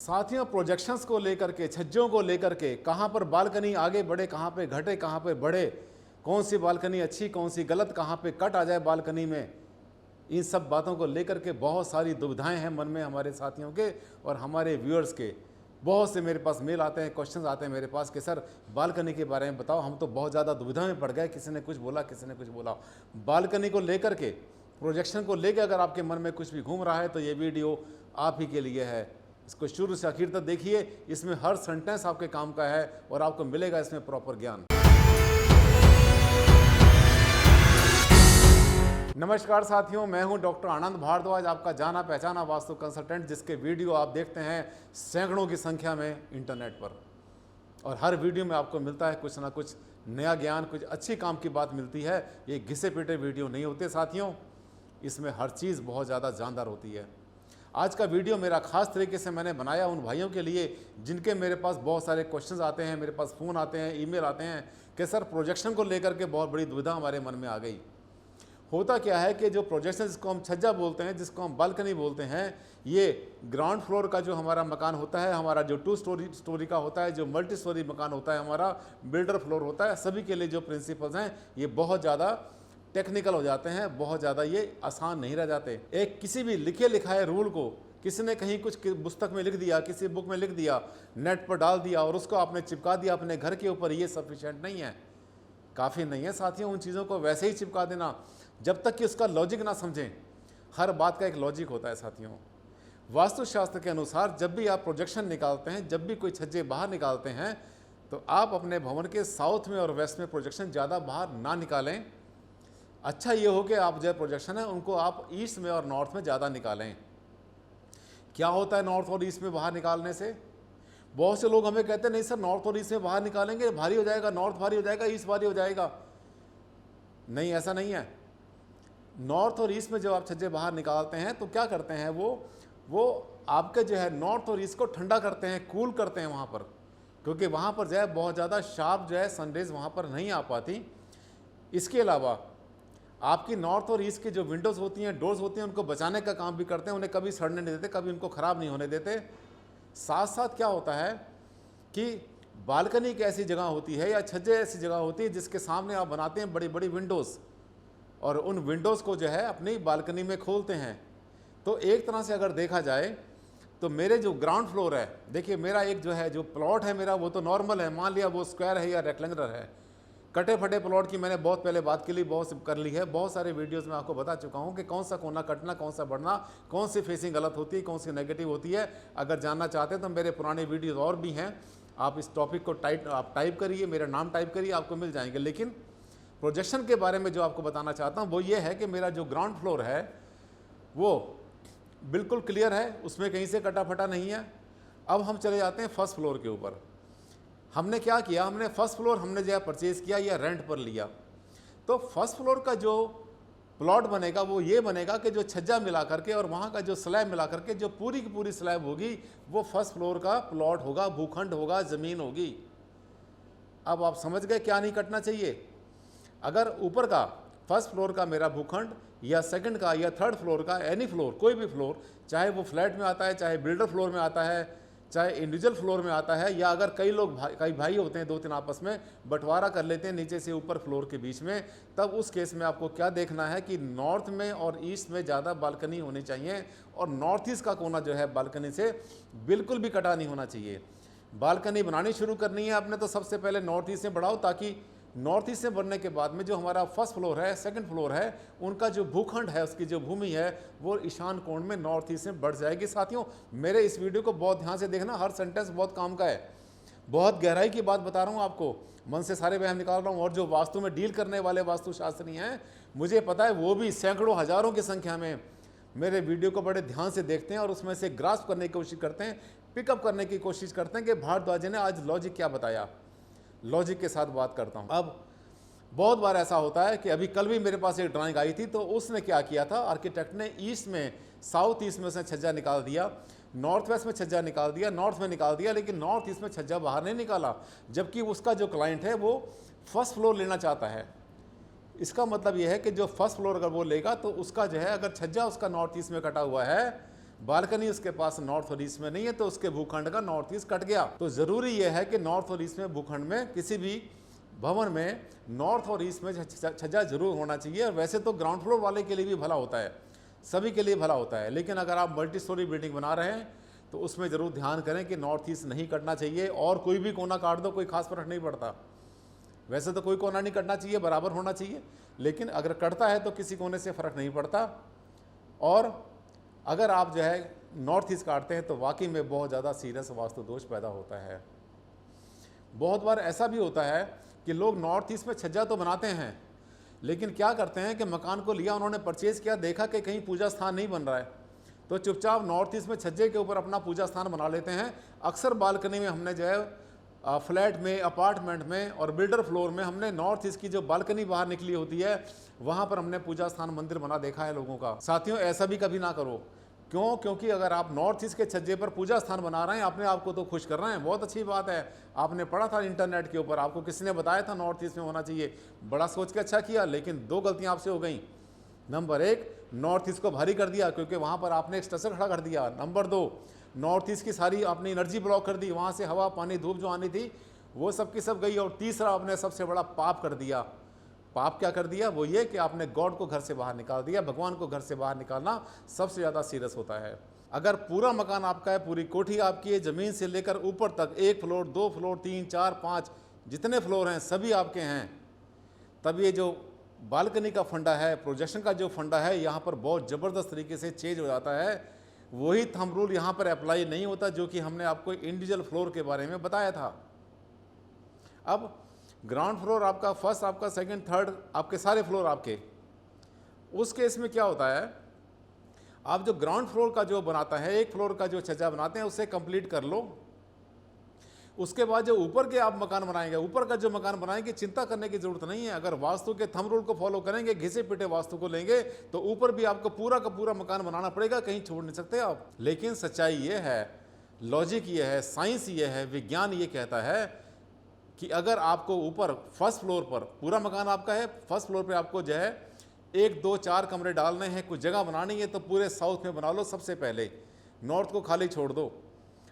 साथियों, प्रोजेक्शंस को लेकर के, छज्जों को लेकर के, कहाँ पर बालकनी आगे बढ़े, कहाँ पे घटे, कहाँ पे बढ़े, कौन सी बालकनी अच्छी, कौन सी गलत, कहाँ पे कट आ जाए बालकनी में, इन सब बातों को लेकर के बहुत सारी दुविधाएं हैं मन में हमारे साथियों के और हमारे व्यूअर्स के। बहुत से मेरे पास मेल आते हैं, क्वेश्चंस आते हैं मेरे पास कि सर बालकनी के बारे में बताओ, हम तो बहुत ज़्यादा दुविधा में पड़ गए, किसी ने कुछ बोला, किसी ने कुछ बोला। बालकनी को लेकर के, प्रोजेक्शन को लेकर अगर आपके मन में कुछ भी घूम रहा है तो ये वीडियो आप ही के लिए है। इसको शुरू से आखिर तक देखिए, इसमें हर सेंटेंस आपके काम का है और आपको मिलेगा इसमें प्रॉपर ज्ञान। नमस्कार साथियों, मैं हूं डॉक्टर आनंद भारद्वाज, आपका जाना पहचाना वास्तु कंसल्टेंट, जिसके वीडियो आप देखते हैं सैकड़ों की संख्या में इंटरनेट पर। और हर वीडियो में आपको मिलता है कुछ ना कुछ नया ज्ञान, कुछ अच्छी काम की बात मिलती है। ये घिसे पीटे वीडियो नहीं होते साथियों, इसमें हर चीज़ बहुत ज़्यादा जानदार होती है। आज का वीडियो मेरा खास तरीके से मैंने बनाया उन भाइयों के लिए जिनके मेरे पास बहुत सारे क्वेश्चंस आते हैं, मेरे पास फ़ोन आते हैं, ईमेल आते हैं कि सर प्रोजेक्शन को लेकर के बहुत बड़ी दुविधा हमारे मन में आ गई। होता क्या है कि जो प्रोजेक्शन, जिसको हम छज्जा बोलते हैं, जिसको हम बालकनी बोलते हैं, ये ग्राउंड फ्लोर का जो हमारा मकान होता है, हमारा जो 2 स्टोरी का होता है, जो मल्टी स्टोरी मकान होता है, हमारा बिल्डर फ्लोर होता है, सभी के लिए जो प्रिंसिपल्स हैं ये बहुत ज़्यादा टेक्निकल हो जाते हैं, बहुत ज़्यादा ये आसान नहीं रह जाते। एक किसी भी लिखे लिखाए रूल को किसी ने कहीं कुछ पुस्तक में लिख दिया, किसी बुक में लिख दिया, नेट पर डाल दिया और उसको आपने चिपका दिया अपने घर के ऊपर, ये सफिशिएंट नहीं है, काफ़ी नहीं है साथियों। उन चीज़ों को वैसे ही चिपका देना, जब तक कि उसका लॉजिक ना समझें। हर बात का एक लॉजिक होता है साथियों। वास्तुशास्त्र के अनुसार जब भी आप प्रोजेक्शन निकालते हैं, जब भी कोई छज्जे बाहर निकालते हैं, तो आप अपने भवन के साउथ में और वेस्ट में प्रोजेक्शन ज़्यादा बाहर ना निकालें। अच्छा ये हो कि आप जो प्रोजेक्शन है उनको आप ईस्ट में और नॉर्थ में ज़्यादा निकालें। क्या होता है नॉर्थ और ईस्ट में बाहर निकालने से? बहुत से लोग हमें कहते हैं नहीं सर, नॉर्थ और ईस्ट में बाहर निकालेंगे भारी हो जाएगा, नॉर्थ भारी हो जाएगा, ईस्ट भारी हो जाएगा। नहीं, ऐसा नहीं है। नॉर्थ और ईस्ट में जब आप छज्जे बाहर निकालते हैं तो क्या करते हैं, वो आपके जो है नॉर्थ और ईस्ट को ठंडा करते हैं, कूल करते हैं वहाँ पर, क्योंकि वहाँ पर जो है बहुत ज़्यादा शार्प जो है सनरेज वहाँ पर नहीं आ पाती। इसके अलावा आपकी नॉर्थ और ईस्ट की जो विंडोज़ होती हैं, डोर्स होती हैं, उनको बचाने का काम भी करते हैं, उन्हें कभी सड़ने नहीं देते, कभी उनको ख़राब नहीं होने देते। साथ साथ क्या होता है कि बालकनी एक ऐसी जगह होती है या छज्जे ऐसी जगह होती है जिसके सामने आप बनाते हैं बड़ी बड़ी विंडोज़, और उन विंडोज़ को जो है अपनी बालकनी में खोलते हैं। तो एक तरह से अगर देखा जाए तो मेरे जो ग्राउंड फ्लोर है, देखिए मेरा एक जो है जो प्लॉट है मेरा, वो तो नॉर्मल है, मान लिया वो स्क्वायर है या रेक्टेंगुलर है। कटे फटे प्लॉट की मैंने बहुत पहले बात के लिए बहुत कर ली है, बहुत सारे वीडियोस में आपको बता चुका हूं कि कौन सा कोना कटना, कौन सा बढ़ना, कौन सी फेसिंग गलत होती है, कौन सी नेगेटिव होती है। अगर जानना चाहते हैं तो मेरे पुराने वीडियोस और भी हैं, आप इस टॉपिक को टाइप करिए, मेरा नाम टाइप करिए, आपको मिल जाएंगे। लेकिन प्रोजेक्शन के बारे में जो आपको बताना चाहता हूँ वो ये है कि मेरा जो ग्राउंड फ्लोर है वो बिल्कुल क्लियर है, उसमें कहीं से कटा फटा नहीं है। अब हम चले जाते हैं फर्स्ट फ्लोर के ऊपर। हमने क्या किया, हमने फर्स्ट फ्लोर हमने जो है परचेज़ किया या रेंट पर लिया। तो फर्स्ट फ्लोर का जो प्लॉट बनेगा वो ये बनेगा कि जो छज्जा मिला करके और वहाँ का जो स्लैब मिला करके जो पूरी की पूरी स्लैब होगी वो फर्स्ट फ्लोर का प्लॉट होगा, भूखंड होगा, ज़मीन होगी। अब आप समझ गए क्या नहीं कटना चाहिए। अगर ऊपर का फर्स्ट फ्लोर का मेरा भूखंड या सेकंड का या थर्ड फ्लोर का, एनी फ्लोर, कोई भी फ्लोर, चाहे वो फ्लैट में आता है, चाहे बिल्डर फ्लोर में आता है, चाहे इंडिविजुअल फ्लोर में आता है, या अगर कई लोग कई भाई होते हैं 2-3 आपस में बंटवारा कर लेते हैं नीचे से ऊपर फ्लोर के बीच में, तब उस केस में आपको क्या देखना है कि नॉर्थ में और ईस्ट में ज़्यादा बालकनी होनी चाहिए और नॉर्थ ईस्ट का कोना जो है बालकनी से बिल्कुल भी कटा नहीं होना चाहिए। बालकनी बनानी शुरू करनी है आपने तो सबसे पहले नॉर्थ ईस्ट से बढ़ाओ, ताकि नॉर्थ ईस्ट से बढ़ने के बाद में जो हमारा फर्स्ट फ्लोर है, सेकंड फ्लोर है, उनका जो भूखंड है, उसकी जो भूमि है वो ईशान कोण में नॉर्थ ईस्ट में बढ़ जाएगी। साथियों मेरे इस वीडियो को बहुत ध्यान से देखना, हर सेंटेंस बहुत काम का है, बहुत गहराई की बात बता रहा हूँ आपको, मन से सारे वहम निकाल रहा हूँ। और जो वास्तु में डील करने वाले वास्तुशास्त्री हैं, मुझे पता है वो भी सैकड़ों हज़ारों की संख्या में मेरे वीडियो को बड़े ध्यान से देखते हैं और उसमें से ग्रास्प करने की कोशिश करते हैं, पिकअप करने की कोशिश करते हैं कि भारद्वाज ने आज लॉजिक क्या बताया। लॉजिक के साथ बात करता हूँ। अब बहुत बार ऐसा होता है कि अभी कल भी मेरे पास एक ड्राइंग आई थी, तो उसने क्या किया था, आर्किटेक्ट ने ईस्ट में, साउथ ईस्ट में उसने छज्जा निकाल दिया, नॉर्थ वेस्ट में छज्जा निकाल दिया, नॉर्थ में निकाल दिया, लेकिन नॉर्थ ईस्ट में छज्जा बाहर नहीं निकाला, जबकि उसका जो क्लाइंट है वो फर्स्ट फ्लोर लेना चाहता है। इसका मतलब यह है कि जो फर्स्ट फ्लोर अगर वो लेगा तो उसका जो है, अगर छज्जा उसका नॉर्थ ईस्ट में कटा हुआ है बालकनी उसके पास नॉर्थ और ईस्ट में नहीं है, तो उसके भूखंड का नॉर्थ ईस्ट कट गया। तो जरूरी यह है कि नॉर्थ और ईस्ट में भूखंड में किसी भी भवन में नॉर्थ और ईस्ट में छज्जा जरूर होना चाहिए। और वैसे तो ग्राउंड फ्लोर वाले के लिए भी भला होता है, सभी के लिए भला होता है, लेकिन अगर आप मल्टी स्टोरी बिल्डिंग बना रहे हैं तो उसमें ज़रूर ध्यान करें कि नॉर्थ ईस्ट नहीं कटना चाहिए। और कोई भी कोना काट दो, कोई खास फर्क नहीं पड़ता। वैसे तो कोई कोना नहीं कटना चाहिए, बराबर होना चाहिए, लेकिन अगर कटता है तो किसी कोने से फ़र्क नहीं पड़ता। और अगर आप जो है नॉर्थ ईस्ट काटते हैं तो वाकई में बहुत ज़्यादा सीरियस वास्तु दोष पैदा होता है। बहुत बार ऐसा भी होता है कि लोग नॉर्थ ईस्ट में छज्जा तो बनाते हैं, लेकिन क्या करते हैं कि मकान को लिया, उन्होंने परचेज़ किया, देखा कि कहीं पूजा स्थान नहीं बन रहा है, तो चुपचाप नॉर्थ ईस्ट में छज्जे के ऊपर अपना पूजा स्थान बना लेते हैं। अक्सर बालकनी में हमने जो है फ्लैट में, अपार्टमेंट में और बिल्डर फ्लोर में हमने नॉर्थ ईस्ट की जो बालकनी बाहर निकली होती है वहाँ पर हमने पूजा स्थान मंदिर बना देखा है लोगों का। साथियों, ऐसा भी कभी ना करो। क्यों? क्योंकि अगर आप नॉर्थ ईस्ट के छज्जे पर पूजा स्थान बना रहे हैं, अपने आप को तो खुश कर रहे हैं, बहुत अच्छी बात है। आपने पढ़ा था इंटरनेट के ऊपर, आपको किसी ने बताया था नॉर्थ ईस्ट में होना चाहिए, बड़ा सोच के अच्छा किया, लेकिन दो गलतियाँ आपसे हो गई। नंबर एक, नॉर्थ ईस्ट को भारी कर दिया क्योंकि वहाँ पर आपने एक स्ट्रक्चर खड़ा कर दिया। नंबर दो, नॉर्थ ईस्ट की सारी आपने एनर्जी ब्लॉक कर दी, वहाँ से हवा, पानी, धूप जो आनी थी वो सब की सब गई। और तीसरा, आपने सबसे बड़ा पाप कर दिया। पाप क्या कर दिया? वो ये कि आपने गॉड को घर से बाहर निकाल दिया। भगवान को घर से बाहर निकालना सबसे ज़्यादा सीरियस होता है। अगर पूरा मकान आपका है, पूरी कोठी आपकी है, ज़मीन से लेकर ऊपर तक, 1 फ्लोर, 2 फ्लोर, 3, 4, 5 जितने फ्लोर हैं सभी आपके हैं, तब ये जो बालकनी का फंडा है, प्रोजेक्शन का जो फंडा है, यहाँ पर बहुत ज़बरदस्त तरीके से चेंज हो जाता है। वही थंब रूल यहाँ पर अप्लाई नहीं होता जो कि हमने आपको इंडिविजुअल फ्लोर के बारे में बताया था। अब ग्राउंड फ्लोर आपका, फर्स्ट आपका, सेकंड, थर्ड, आपके सारे फ्लोर आपके, उस केस में क्या होता है, आप जो ग्राउंड फ्लोर का जो बनाता है, एक फ्लोर का जो छज्जा बनाते हैं उसे कंप्लीट कर लो। उसके बाद जो ऊपर के आप मकान बनाएंगे, ऊपर का जो मकान बनाएंगे, चिंता करने की जरूरत नहीं है। अगर वास्तु के थंब रूल को फॉलो करेंगे, घिसे पिटे वास्तु को लेंगे, तो ऊपर भी आपको पूरा का पूरा मकान बनाना पड़ेगा, कहीं छोड़ नहीं सकते आप। लेकिन सच्चाई ये है, लॉजिक ये है, साइंस ये है, विज्ञान ये कहता है कि अगर आपको ऊपर फर्स्ट फ्लोर पर, पूरा मकान आपका है, फर्स्ट फ्लोर पे आपको जो है 1, 2, 4 कमरे डालने हैं, कुछ जगह बनानी है, तो पूरे साउथ में बना लो सबसे पहले, नॉर्थ को खाली छोड़ दो।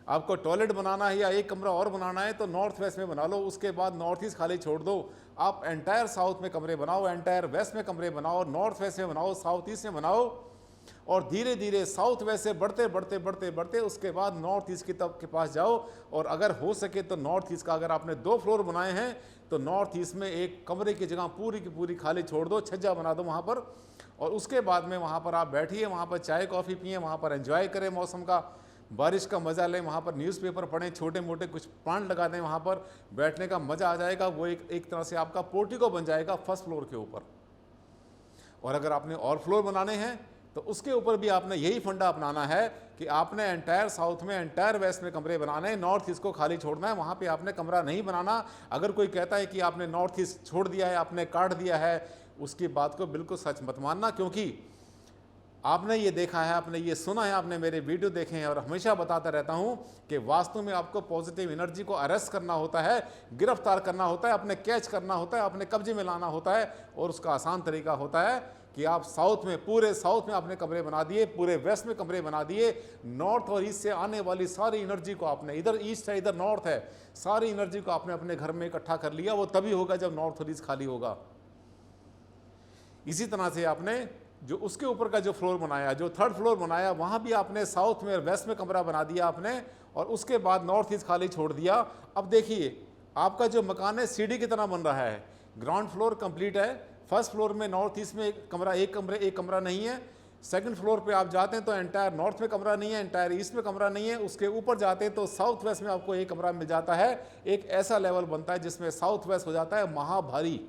आपको टॉयलेट बनाना है या एक कमरा और बनाना है तो नॉर्थ वेस्ट में बना लो, उसके बाद नॉर्थ ईस्ट खाली छोड़ दो। आप एंटायर साउथ में कमरे बनाओ, एंटायर वेस्ट में कमरे बनाओ, नॉर्थ वेस्ट में बनाओ, साउथ ईस्ट में बनाओ, और धीरे धीरे साउथ वेस्ट से बढ़ते बढ़ते बढ़ते बढ़ते उसके बाद नॉर्थ ईस्ट की तरफ के पास जाओ। और अगर हो सके तो नॉर्थ ईस्ट का, अगर आपने 2 फ्लोर बनाए हैं तो नॉर्थ ईस्ट में एक कमरे की जगह पूरी की पूरी खाली छोड़ दो, छज्जा बना दो वहाँ पर, और उसके बाद में वहाँ पर आप बैठिए, वहाँ पर चाय कॉफ़ी पिए, वहाँ पर एंजॉय करें मौसम का, बारिश का मज़ा लें, वहाँ पर न्यूज़पेपर पढ़ें, छोटे मोटे कुछ प्लांट लगा दें, वहाँ पर बैठने का मज़ा आ जाएगा। वो एक तरह से आपका पोर्टिको बन जाएगा फर्स्ट फ्लोर के ऊपर। और अगर आपने और फ्लोर बनाने हैं तो उसके ऊपर भी आपने यही फंडा अपनाना है कि आपने एंटायर साउथ में, एंटायर वेस्ट में कमरे बनाने हैं, नॉर्थ ईस्ट को खाली छोड़ना है, वहाँ पे आपने कमरा नहीं बनाना। अगर कोई कहता है कि आपने नॉर्थ ईस्ट छोड़ दिया है, आपने काट दिया है, उसकी बात को बिल्कुल सच मत मानना, क्योंकि आपने ये देखा है, आपने ये सुना है, आपने मेरे वीडियो देखे हैं, और हमेशा बताता रहता हूँ कि वास्तु में आपको पॉजिटिव एनर्जी को अरेस्ट करना होता है, गिरफ्तार करना होता है, अपने कैच करना होता है, अपने कब्जे में लाना होता है। और उसका आसान तरीका होता है कि आप साउथ में, पूरे साउथ में आपने कमरे बना दिए, पूरे वेस्ट में कमरे बना दिए, नॉर्थ और ईस्ट से आने वाली सारी एनर्जी को आपने, इधर ईस्ट है इधर नॉर्थ है, सारी एनर्जी को आपने अपने घर में इकट्ठा कर लिया। वो तभी होगा जब नॉर्थ और ईस्ट खाली होगा। इसी तरह से आपने जो उसके ऊपर का जो फ्लोर बनाया, जो थर्ड फ्लोर बनाया, वहाँ भी आपने साउथ में और वेस्ट में कमरा बना दिया आपने, और उसके बाद नॉर्थ ईस्ट खाली छोड़ दिया। अब देखिए आपका जो मकान है सीढ़ी की तरह बन रहा है। ग्राउंड फ्लोर कंप्लीट है, फर्स्ट फ्लोर में नॉर्थ ईस्ट में एक कमरा नहीं है, सेकंड फ्लोर पे आप जाते हैं तो एंटायर नॉर्थ में कमरा नहीं है, एंटायर ईस्ट में कमरा नहीं है, उसके ऊपर जाते हैं तो साउथ वेस्ट में आपको एक कमरा मिल जाता है। एक ऐसा लेवल बनता है जिसमें साउथ वेस्ट हो जाता है महाभारी।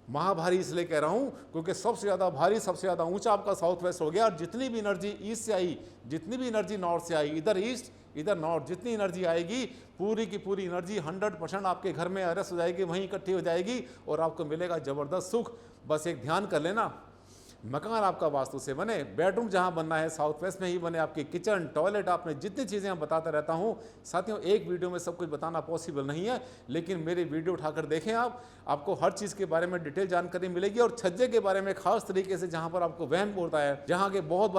महाभारी इसलिए कह रहा हूं क्योंकि सबसे ज़्यादा भारी, सबसे ज़्यादा ऊंचा आपका साउथ वेस्ट हो गया। और जितनी भी एनर्जी ईस्ट से आई, जितनी भी एनर्जी नॉर्थ से आई, इधर ईस्ट इधर नॉर्थ, जितनी एनर्जी आएगी पूरी की पूरी एनर्जी 100% आपके घर में अरेस्ट हो जाएगी, वहीं इकट्ठी हो जाएगी और आपको मिलेगा ज़बरदस्त सुख। बस एक ध्यान कर लेना, मकान आपका वास्तु से बने, बेडरूम जहां बनना है साउथ वेस्ट में ही बने, आपकी किचन, टॉयलेट, आपने जितनी चीज़ें मैं बताता रहता हूं। साथियों, एक वीडियो में सब कुछ बताना पॉसिबल नहीं है, लेकिन मेरी वीडियो उठाकर देखें आपको हर चीज़ के बारे में डिटेल जानकारी मिलेगी। और छज्जे के बारे में खास तरीके से जहाँ पर आपको वहम होता है, जहाँ के बहुत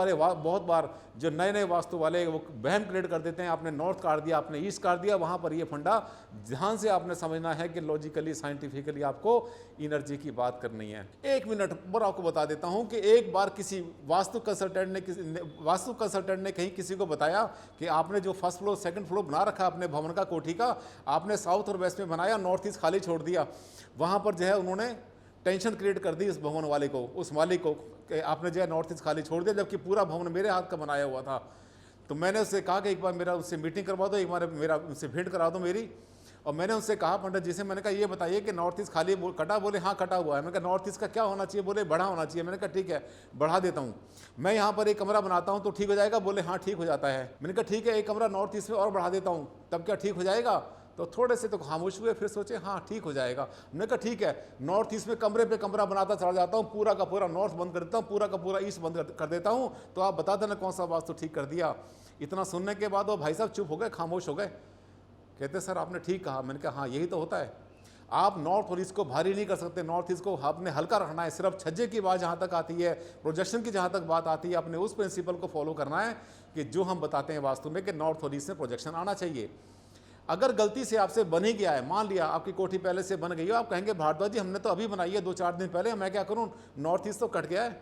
बार जो नए नए वास्तु वाले वो वहम क्रिएट कर देते हैं, आपने नॉर्थ काट दिया, आपने ईस्ट काट दिया, वहाँ पर ये फंडा ध्यान से आपने समझना है कि लॉजिकली साइंटिफिकली आपको एनर्जी की बात करनी है। 1 मिनट पर आपको बता देता हूँ कि एक बार किसी वास्तु कंसल्टेंट ने कहीं किसी को बताया कि आपने जो फर्स्ट फ्लोर सेकंड फ्लोर बना रखा अपने भवन का, कोठी का, आपने साउथ और वेस्ट में बनाया, नॉर्थ ईस्ट खाली छोड़ दिया। वहाँ पर जो है उन्होंने टेंशन क्रिएट कर दी इस भवन वाले को, उस मालिक को, कि आपने जो है नॉर्थ ईस्ट खाली छोड़ दिया, जबकि पूरा भवन मेरे हाथ का बनाया हुआ था। तो मैंने उससे कहा कि एक बार मेरा उससे मीटिंग करवा दो, एक बार मेरा उससे भेंट करा दो मेरी। और मैंने उनसे कहा पंडित जी से, मैंने कहा ये बताइए कि नॉर्थ ईस्ट खाली कटा? बोले हाँ कटा हुआ है। मैंने कहा नॉर्थ ईस्ट का क्या होना चाहिए? बोले बढ़ा होना चाहिए। मैंने कहा ठीक है, बढ़ा देता हूँ, मैं यहाँ पर एक कमरा बनाता हूँ तो ठीक हो जाएगा? बोले हाँ ठीक हो जाता है। मैंने कहा ठीक है, एक कमरा नॉर्थ ईस्ट में और बढ़ा देता हूँ, तब क्या ठीक हो जाएगा? तो थोड़े से तो खामोश हुए, फिर सोचे हाँ ठीक हो जाएगा। मैंने कहा ठीक है, नॉर्थ ईस्ट में कमरे पे कमरा बनाता चला जाता हूँ, पूरा का पूरा नॉर्थ बंद कर देता हूँ, पूरा का पूरा ईस्ट बंद कर देता हूँ, तो आप बता देना कौन सा वास्तु ठीक कर दिया। इतना सुनने के बाद वो भाई साहब चुप हो गए, खामोश हो गए। कहते सर आपने ठीक कहा। मैंने कहा हाँ यही तो होता है, आप नॉर्थ और ईस्ट को भारी नहीं कर सकते, नॉर्थ ईस्ट को आपने हल्का रखना है। सिर्फ छज्जे की बात जहाँ तक आती है, प्रोजेक्शन की जहाँ तक बात आती है, आपने उस प्रिंसिपल को फॉलो करना है कि जो हम बताते हैं वास्तु में कि नॉर्थ और ईस्ट में प्रोजेक्शन आना चाहिए। अगर गलती से आपसे बन ही गया है, मान लिया आपकी कोठी पहले से बन गई हो, आप कहेंगे भारद्वाज जी हमने तो अभी बनाई है 2-4 दिन पहले, मैं क्या करूँ, नॉर्थ ईस्ट तो कट गया है।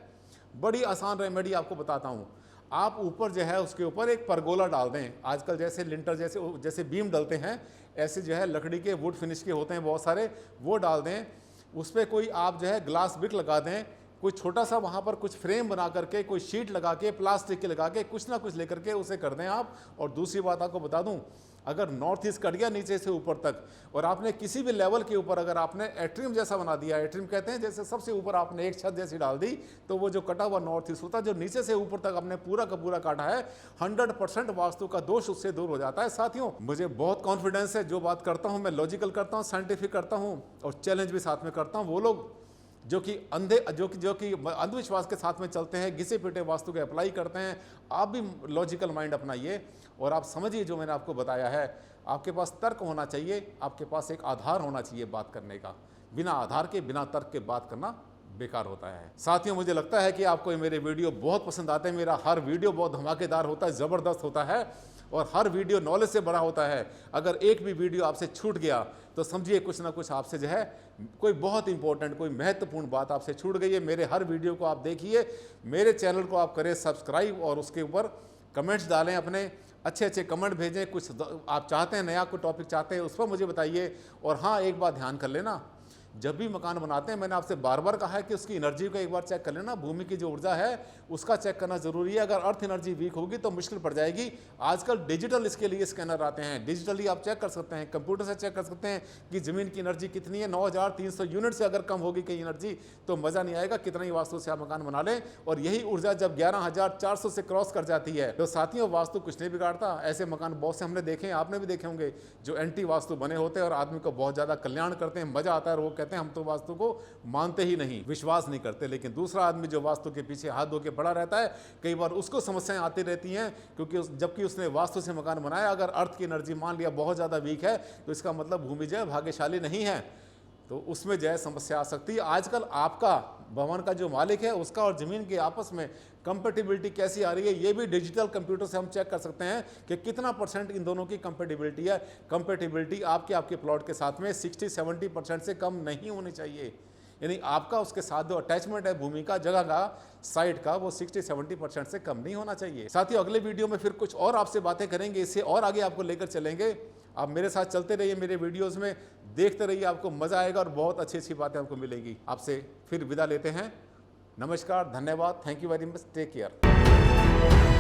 बड़ी आसान रेमेडी आपको बताता हूँ, आप ऊपर जो है उसके ऊपर एक परगोला डाल दें। आजकल जैसे लिंटर जैसे बीम डलते हैं, ऐसे जो है लकड़ी के वुड फिनिश के होते हैं बहुत सारे, वो डाल दें। उस पर कोई आप जो है ग्लास ब्रिक लगा दें, कोई छोटा सा वहाँ पर कुछ फ्रेम बना करके, कोई शीट लगा के, प्लास्टिक के लगा के, कुछ ना कुछ लेकर के उसे कर दें आप। और दूसरी बात आपको बता दूं, अगर नॉर्थ ईस्ट कट गया नीचे से ऊपर तक, और आपने किसी भी लेवल के ऊपर अगर आपने एट्रियम जैसा बना दिया, एट्रियम कहते हैं जैसे सबसे ऊपर आपने एक छत जैसी डाल दी, तो वो जो कटा हुआ नॉर्थ ईस्ट होता है, जो नीचे से ऊपर तक आपने पूरा का पूरा काटा है, 100% वास्तु का दोष उससे दूर हो जाता है। साथियों, मुझे बहुत कॉन्फिडेंस है, जो बात करता हूँ मैं लॉजिकल करता हूँ, साइंटिफिक करता हूँ, और चैलेंज भी साथ में करता हूँ। वो लोग जो कि अंधविश्वास के साथ में चलते हैं, घिसे पिटे वास्तु के अप्लाई करते हैं, आप भी लॉजिकल माइंड अपनाइए और आप समझिए जो मैंने आपको बताया है। आपके पास तर्क होना चाहिए, आपके पास एक आधार होना चाहिए बात करने का। बिना आधार के, बिना तर्क के बात करना बेकार होता है। साथियों, मुझे लगता है कि आपको मेरे वीडियो बहुत पसंद आते हैं। मेरा हर वीडियो बहुत धमाकेदार होता है, ज़बरदस्त होता है, और हर वीडियो नॉलेज से भरा होता है। अगर एक भी वीडियो आपसे छूट गया तो समझिए कुछ ना कुछ आपसे जो है कोई बहुत इंपॉर्टेंट, कोई महत्वपूर्ण बात आपसे छूट गई है। मेरे हर वीडियो को आप देखिए, मेरे चैनल को आप करें सब्सक्राइब, और उसके ऊपर कमेंट्स डालें, अपने अच्छे अच्छे कमेंट भेजें। कुछ आप चाहते हैं, नया कोई टॉपिक चाहते हैं, उस पर मुझे बताइए। और हाँ, एक बात ध्यान कर लेना, जब भी मकान बनाते हैं, मैंने आपसे बार बार कहा है कि उसकी एनर्जी को एक बार चेक कर लेना। भूमि की जो ऊर्जा है उसका चेक करना जरूरी है। अगर अर्थ एनर्जी वीक होगी तो मुश्किल पड़ जाएगी। आजकल डिजिटल इसके लिए स्कैनर आते हैं, डिजिटली आप चेक कर सकते हैं, कंप्यूटर से चेक कर सकते हैं कि ज़मीन की एनर्जी कितनी है। 9300 यूनिट से अगर कम होगी कहीं एनर्जी तो मज़ा नहीं आएगा, कितना ही वास्तु से आप मकान बना लें। और यही ऊर्जा जब 11400 से क्रॉस कर जाती है तो साथियों, वास्तु कुछ नहीं बिगाड़ता। ऐसे मकान बहुत से हमने देखे हैं, आपने भी देखे होंगे, जो एंटी वास्तु बने होते हैं और आदमी को बहुत ज़्यादा कल्याण करते हैं, मज़ा आता है। और वो कहते हैं हम तो वास्तु को मानते ही नहीं, विश्वास नहीं करते। लेकिन दूसरा आदमी जो वास्तु के पीछे हाथ धो के पड़ा रहता है, कई बार उसको समस्याएं आती रहती हैं, क्योंकि जबकि उसने वास्तु से मकान बनाया, अगर अर्थ की एनर्जी मान लिया बहुत ज़्यादा वीक है तो इसका मतलब भूमि जो है भाग्यशाली नहीं है, तो उसमें जो है समस्या आ सकती है। आजकल आपका भवन का जो मालिक है उसका और ज़मीन के आपस में कंपेटिबिलिटी कैसी आ रही है, ये भी डिजिटल कंप्यूटर से हम चेक कर सकते हैं कि कितना % इन दोनों की कंपेटिबिलिटी है। कंपेटिबिलिटी आपके प्लॉट के साथ में 60-70% से कम नहीं होनी चाहिए। यानी आपका उसके साथ जो अटैचमेंट है भूमि का, जगह का, साइड का, वो 60-70% से कम नहीं होना चाहिए। साथियों, अगले वीडियो में फिर कुछ और आपसे बातें करेंगे, इससे और आगे आपको लेकर चलेंगे। आप मेरे साथ चलते रहिए, मेरे वीडियोस में देखते रहिए, आपको मज़ा आएगा और बहुत अच्छी अच्छी बातें आपको मिलेगी। आपसे फिर विदा लेते हैं। नमस्कार, धन्यवाद, thank you very much, take care.